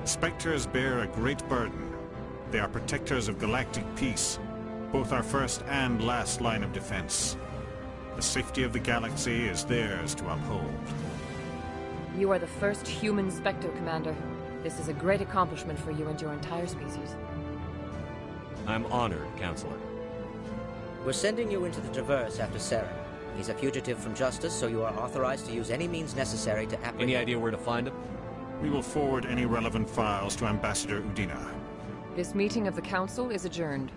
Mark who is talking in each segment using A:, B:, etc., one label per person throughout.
A: Spectres bear a great burden. They are protectors of galactic peace, both our first and last line of defense. The safety of the galaxy is theirs to uphold.
B: You are the first human Spectre, Commander. This is a great accomplishment for you and your entire species.
C: I'm honored, Counselor.
D: We're sending you into the Traverse after Saren. He's a fugitive from justice, so you are authorized to use any means necessary to apprehend...
C: Any idea where to find him?
A: We will forward any relevant files to Ambassador Udina.
B: This meeting of the Council is adjourned.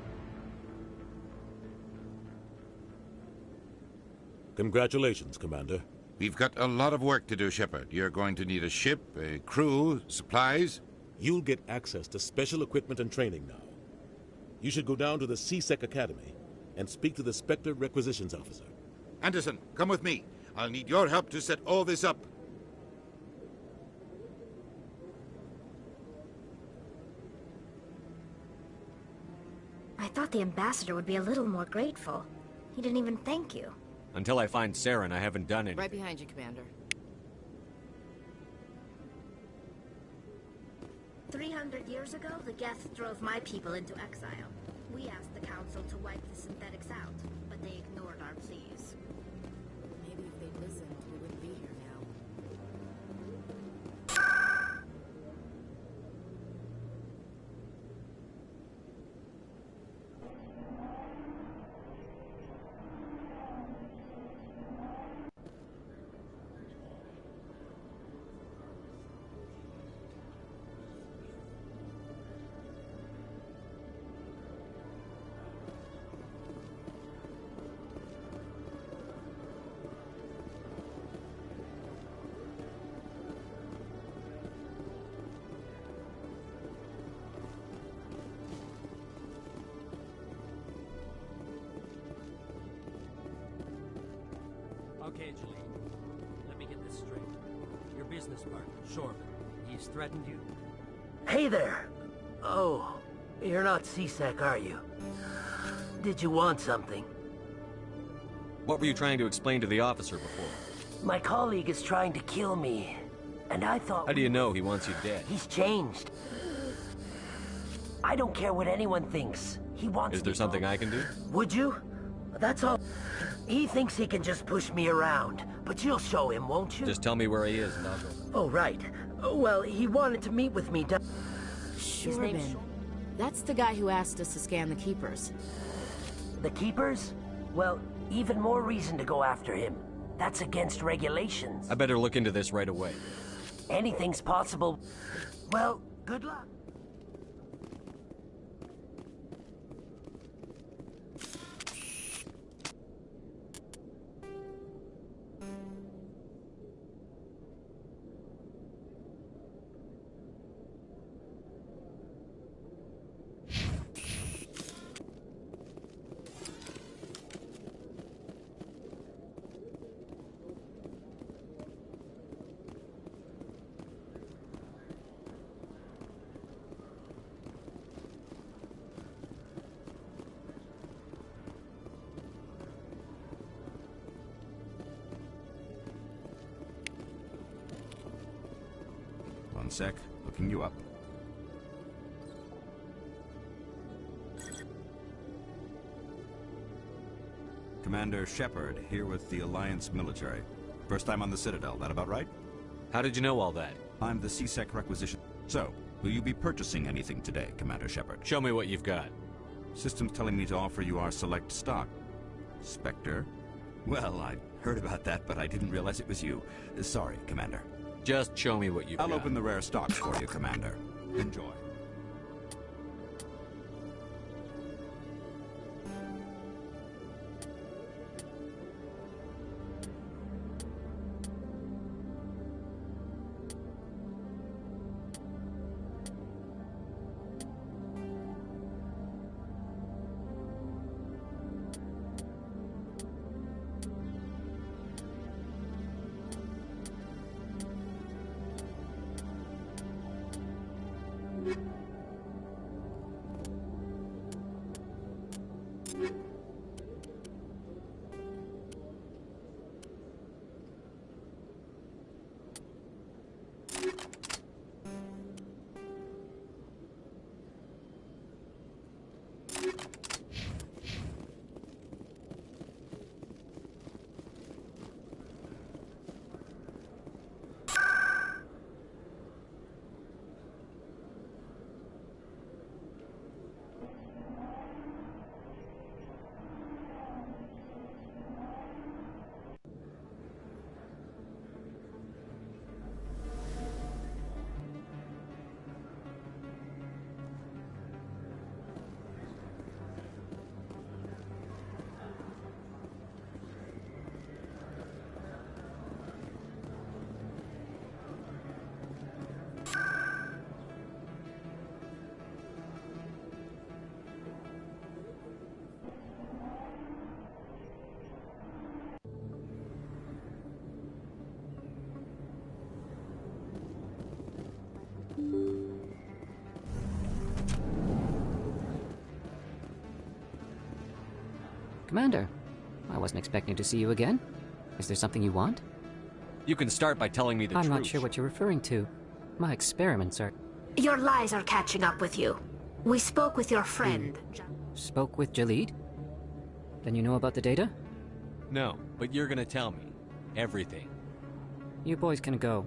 E: Congratulations, Commander.
F: We've got a lot of work to do, Shepard. You're going to need a ship, a crew, supplies.
E: You'll get access to special equipment and training now. You should go down to the C-Sec Academy and speak to the Spectre Requisitions Officer.
F: Anderson, come with me. I'll need your help to set all this up.
G: I thought the Ambassador would be a little more grateful. He didn't even thank you.
C: Until I find Saren, I haven't done anything.
H: Right behind you, Commander.
G: 300 years ago, the Geth drove my people into exile. We asked the Council to wipe the synthetics out, but they ignored our pleas.
H: Maybe if they'd listened, we wouldn't be here now.
I: Okay, Jalene. Let me get this straight. Your business partner, Shorman, he's threatened you?
J: Hey there! Oh, you're not C-Sec, are you? Did you want something?
C: What were you trying to explain to the officer before?
J: My colleague is trying to kill me, and I thought...
C: How do you know he wants you dead?
J: He's changed. I don't care what anyone thinks. He wants
C: Is there something I can do?
J: Would you? That's all. He thinks he can just push me around, but you'll show him, won't you?
C: Just tell me where he is and I'll go.
J: Oh, right. Well, he wanted to meet with me down...
H: Shorman. That's the guy who asked us to scan the Keepers.
J: The Keepers? Well, even more reason to go after him. That's against regulations.
C: I better look into this right away.
J: Anything's possible. Well, good luck.
F: One sec, looking you up. Commander Shepard, here with the Alliance military. First time on the Citadel, that about right?
C: How did you know all that?
F: I'm the C-Sec requisition. So, will you be purchasing anything today, Commander Shepard?
C: Show me what you've got.
F: System's telling me to offer you our select stock. Spectre? Well, I heard about that, but I didn't realize it was you. Sorry, Commander.
C: Just show me what you've got.
F: I'll open the rare stocks for you, Commander. Enjoy.
K: Commander, I wasn't expecting to see you again. Is there something you want?
C: You can start by telling me the truth.
K: I'm not sure what you're referring to. My experiments are...
G: Your lies are catching up with you. We spoke with your friend.
K: Spoke with Jalid? Then you know about the data?
C: No, but you're gonna tell me. Everything.
K: You boys can go.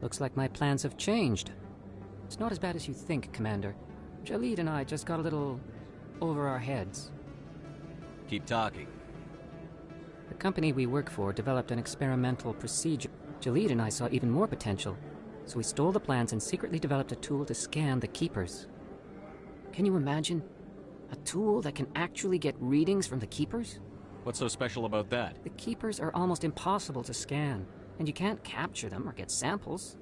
K: Looks like my plans have changed. It's not as bad as you think, Commander. Jalid and I just got a little... over our heads.
C: Keep talking.
K: The company we work for developed an experimental procedure. Jalid and I saw even more potential, so we stole the plans and secretly developed a tool to scan the Keepers. Can you imagine? A tool that can actually get readings from the Keepers?
C: What's so special about that?
K: The Keepers are almost impossible to scan, and you can't capture them or get samples.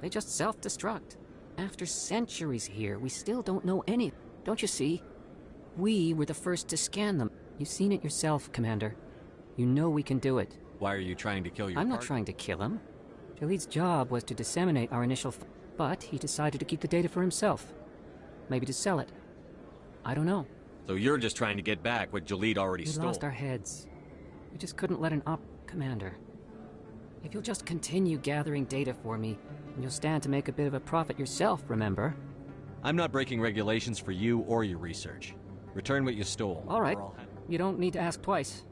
K: They just self-destruct. After centuries here, we still don't know any. Don't you see? We were the first to scan them. You've seen it yourself, Commander. You know we can do it.
C: Why are you trying to kill your
K: I'm not trying to kill him. Jalid's job was to disseminate our initial but he decided to keep the data for himself. Maybe to sell it. I don't know.
C: So you're just trying to get back what Jalid already
K: We
C: stole?
K: lost our heads. We just couldn't let Commander. If you'll just continue gathering data for me, and you'll stand to make a bit of a profit yourself, remember?
C: I'm not breaking regulations for you or your research. Return what you stole.
K: All right. You don't need to ask twice.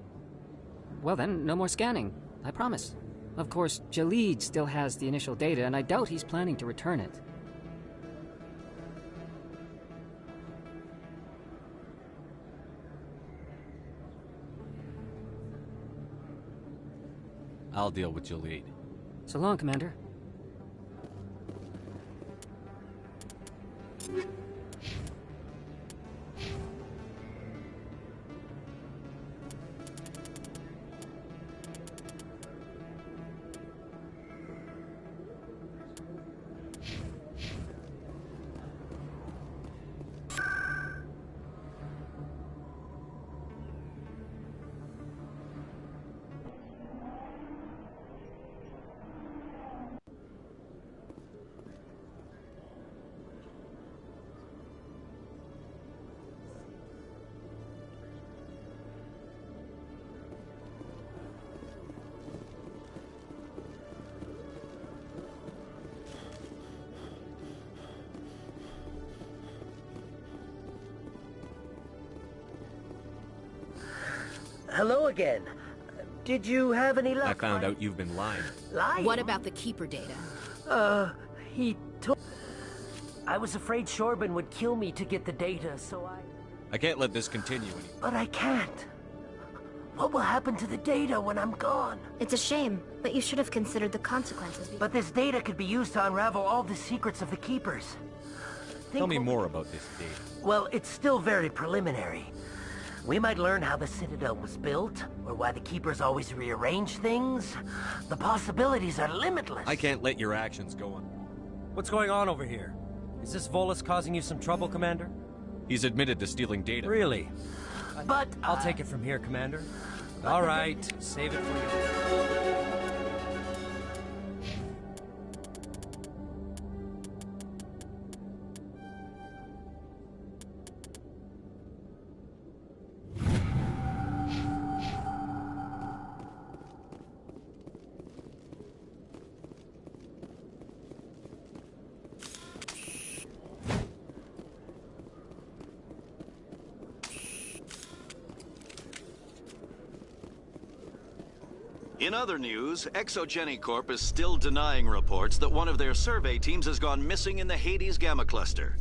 K: Well then, no more scanning. I promise. Of course, Jalid still has the initial data, and I doubt he's planning to return it.
C: I'll deal with Jalid.
K: So long, Commander.
J: Hello again. Did you have any luck?
C: I found out you've been lying.
J: Lying?
H: What about the Keeper data?
J: He took... I was afraid Shorban would kill me to get the data, so
C: I can't let this continue anymore.
J: But I can't. What will happen to the data when I'm gone?
G: It's a shame, but you should have considered the consequences.
J: But this data could be used to unravel all the secrets of the Keepers.
C: Tell me more about this data.
J: Well, it's still very preliminary. We might learn how the Citadel was built, or why the Keepers always rearrange things. The possibilities are limitless.
C: I can't let your actions go on.
I: What's going on over here? Is this Volus causing you some trouble, Commander?
C: He's admitted to stealing data.
I: Really?
J: But...
I: I'll take it from here, Commander. All right, save it for you.
L: In other news, Exogenicorp is still denying reports that one of their survey teams has gone missing in the Hades Gamma Cluster.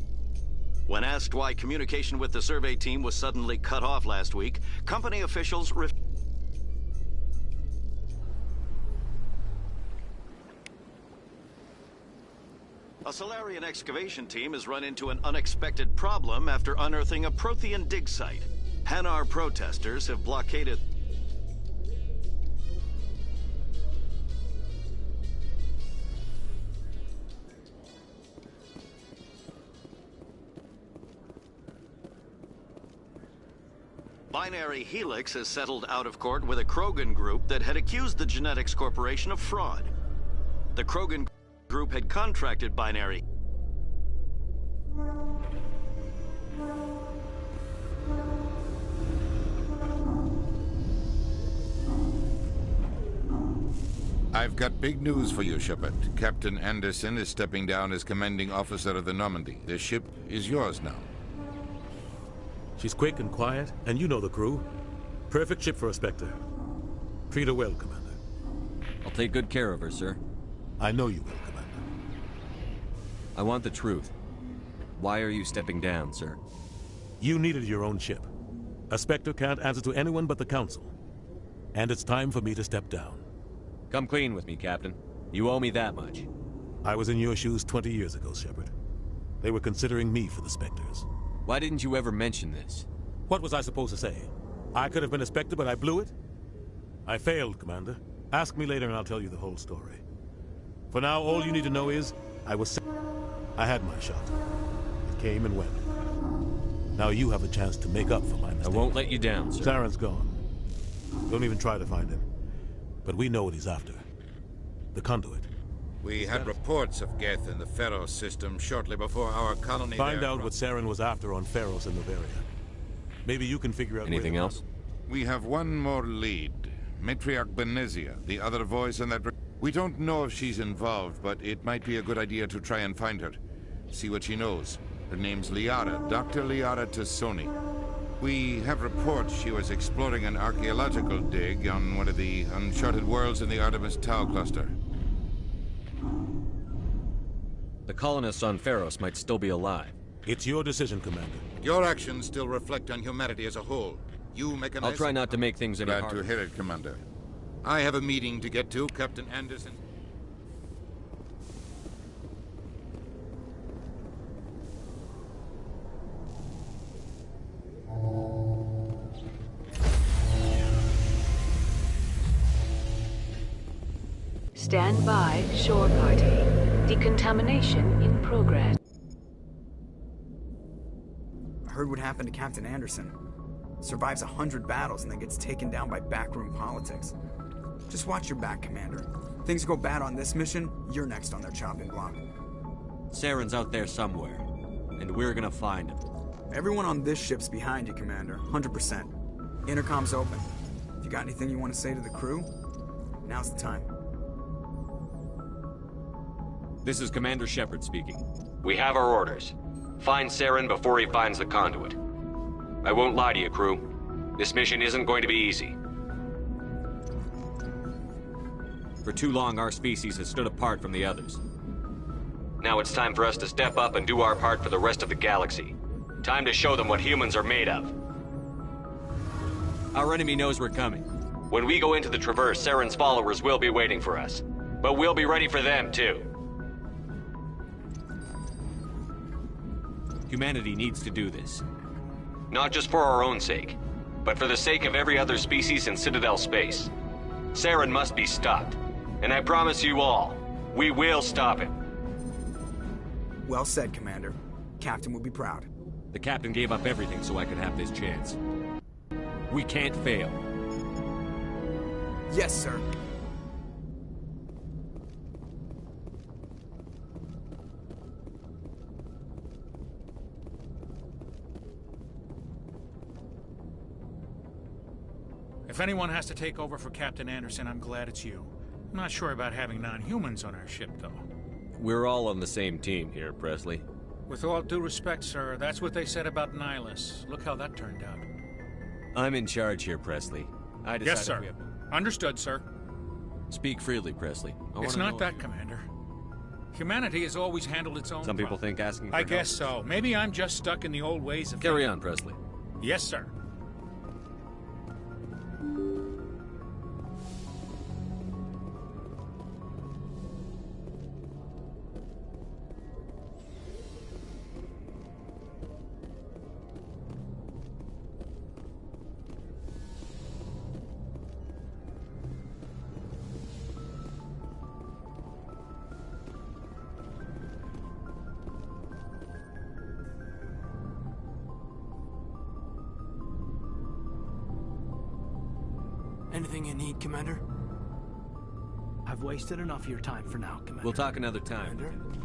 L: When asked why communication with the survey team was suddenly cut off last week, company officials A Solarian excavation team has run into an unexpected problem after unearthing a Prothean dig site. Hanar protesters have blockaded... Binary Helix has settled out of court with a Krogan group that had accused the Genetics Corporation of fraud. The Krogan group had contracted Binary
M: I've got big news for you, Shepard. Captain Anderson is stepping down as commanding officer of the Normandy. The ship is yours now.
E: She's quick and quiet, and you know the crew. Perfect ship for a Spectre. Treat her well, Commander.
C: I'll take good care of her, sir.
E: I know you will, Commander.
C: I want the truth. Why are you stepping down, sir?
E: You needed your own ship. A Spectre can't answer to anyone but the Council. And it's time for me to step down.
C: Come clean with me, Captain. You owe me that much.
E: I was in your shoes 20 years ago, Shepard. They were considering me for the Spectres.
C: Why didn't you ever mention this?
E: What was I supposed to say? I could have been a Spectre, but I blew it? I failed, Commander. Ask me later and I'll tell you the whole story. For now, all you need to know is, I had my shot. It came and went. Now you have a chance to make up for my mistake.
C: I won't let you down, sir.
E: Saren's gone. Don't even try to find him. But we know what he's after. The conduit.
M: We had reports of Geth in the Pharos system shortly before our colony
E: Find out what Saren was after on Pharos and Noveria. Maybe you can figure out...
C: Anything else?
M: We have one more lead. Matriarch Benezia, the other voice in that... We don't know if she's involved, but it might be a good idea to try and find her. See what she knows. Her name's Liara, Dr. Liara Tassoni. We have reports she was exploring an archaeological dig on one of the uncharted worlds in the Artemis Tau cluster.
C: The colonists on Pharos might still be alive.
E: It's your decision, Commander.
M: Your actions still reflect on humanity as a whole. You make a
C: I'll try not to make things any harder.
M: Glad to hear it, Commander. I have a meeting to get to, Captain Anderson.
N: Stand by, shore party. Decontamination in progress.
O: I heard what happened to Captain Anderson. Survives 100 battles and then gets taken down by backroom politics. Just watch your back, Commander. Things go bad on this mission, you're next on their chopping block.
C: Saren's out there somewhere, and we're gonna find him.
O: Everyone on this ship's behind you, Commander. 100%. Intercom's open. If you got anything you want to say to the crew, now's the time.
C: This is Commander Shepard speaking.
P: We have our orders. Find Saren before he finds the conduit. I won't lie to you, crew. This mission isn't going to be easy.
C: For too long, our species has stood apart from the others.
P: Now it's time for us to step up and do our part for the rest of the galaxy. Time to show them what humans are made of.
C: Our enemy knows we're coming.
P: When we go into the Traverse, Saren's followers will be waiting for us. But we'll be ready for them, too.
C: Humanity needs to do this.
P: Not just for our own sake, but for the sake of every other species in Citadel space. Saren must be stopped. And I promise you all, we will stop him.
O: Well said, Commander. Captain will be proud.
C: The Captain gave up everything so I could have this chance. We can't fail.
O: Yes, sir.
Q: If anyone has to take over for Captain Anderson, I'm glad it's you. I'm not sure about having non-humans on our ship, though.
C: We're all on the same team here, Presley.
Q: With all due respect, sir, that's what they said about Nihilus. Look how that turned out.
C: I'm in charge here, Presley. I decided
Q: yes, sir. Understood, sir.
C: Speak freely, Presley.
Q: It's not that, Commander. Humanity has always handled its own
C: Some people think asking for
Q: I guess so. Maybe I'm just stuck in the old ways of...
C: Carry on, Presley.
Q: Yes, sir.
R: Anything you need, Commander? I've wasted enough of your time for now, Commander.
C: We'll talk another time.
R: Commander?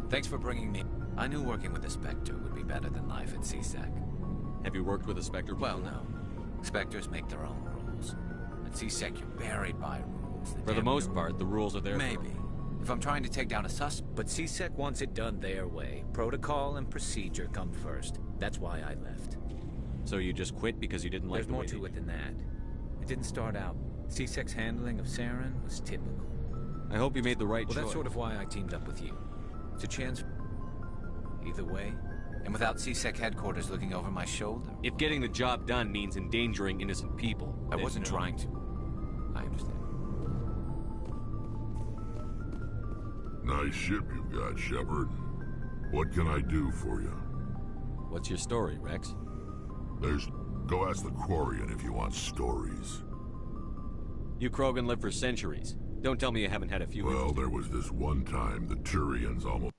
S: Thanks for bringing me. I knew working with the Spectre would be better than life at CSEC.
C: Have you worked with a Spectre before?
S: Well, no. Spectres make their own rules. At CSEC, you're buried by rules.
C: For the most part, the rules are there.
S: Maybe. If I'm trying to take down a suspect.
T: But CSEC wants it done their way. Protocol and procedure come first. That's why I left.
C: So you just quit because you didn't like the way
T: There's more to it than that. It didn't start out. CSEC's handling of Saren was typical.
C: I hope you made the right choice.
T: Well, that's sort of why I teamed up with you. It's a chance. Either way.
S: And without CSEC headquarters looking over my shoulder?
C: If getting the job done means endangering innocent people.
S: I wasn't trying to. I understand.
U: Nice ship you've got, Shepard. What can I do for you?
C: What's your story, Rex?
U: Go ask the Quarian if you want stories.
C: You Krogan lived for centuries. Don't tell me you haven't had a few...
U: Well, there was this one time the Turians almost...